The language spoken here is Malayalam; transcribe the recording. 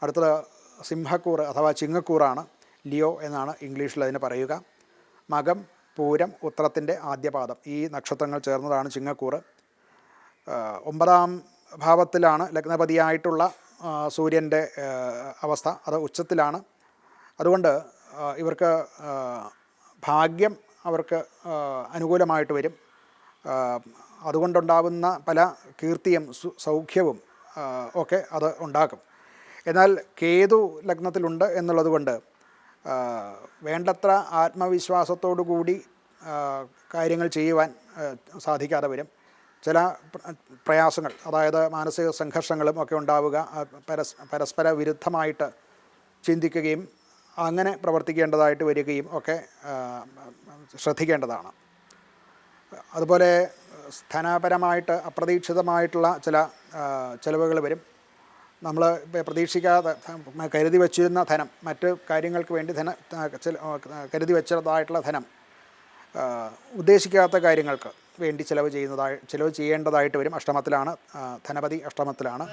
അടുത്തത് സിംഹക്കൂറ് അഥവാ ചിങ്ങക്കൂറാണ്. ലിയോ എന്നാണ് ഇംഗ്ലീഷിൽ അതിന് പറയുക. മകം, പൂരം, ഉത്രത്തിൻ്റെ ആദ്യപാദം ഈ നക്ഷത്രങ്ങൾ ചേർന്നതാണ് ചിങ്ങക്കൂറ്. 9ാം ഭാവത്തിലാണ് ലഗ്നപതിയായിട്ടുള്ള സൂര്യൻ്റെ അവസ്ഥ. അത് ഉച്ചത്തിലാണ്. അതുകൊണ്ട് ഇവർക്ക് ഭാഗ്യം അവർക്ക് അനുകൂലമായിട്ട് വരും. അതുകൊണ്ടുണ്ടാവുന്ന പല കീർത്തിയും സൗഖ്യവും ഒക്കെ അത് ഉണ്ടാക്കും. എന്നാൽ കേതു ലഗ്നത്തിലുണ്ട് എന്നുള്ളത് കൊണ്ട് വേണ്ടത്ര ആത്മവിശ്വാസത്തോടു കൂടി കാര്യങ്ങൾ ചെയ്യുവാൻ സാധിക്കാതെ വരും. ചില പ്രയാസങ്ങൾ, അതായത് മാനസിക സംഘർഷങ്ങളും ഒക്കെ ഉണ്ടാവുക, പരസ്പര വിരുദ്ധമായിട്ട് ചിന്തിക്കുകയും അങ്ങനെ പ്രവർത്തിക്കേണ്ടതായിട്ട് വരികയും ഒക്കെ ശ്രദ്ധിക്കേണ്ടതാണ്. അതുപോലെ ധനപരമായിട്ട് അപ്രതീക്ഷിതമായിട്ടുള്ള ചില ചിലവുകൾ വരും. നമ്മൾ പ്രതീക്ഷിക്കാതെ കരുതി വച്ചിരുന്ന ധനം, മറ്റ് കാര്യങ്ങൾക്ക് വേണ്ടി കരുതി വെച്ചതായിട്ടുള്ള ധനം ഉദ്ദേശിക്കാത്ത കാര്യങ്ങൾക്ക് വേണ്ടി ചിലവ് ചെയ്യേണ്ടതായിട്ട് വരും. അഷ്ടമത്തിലാണ്, ധനപതി അഷ്ടമത്തിലാണ്.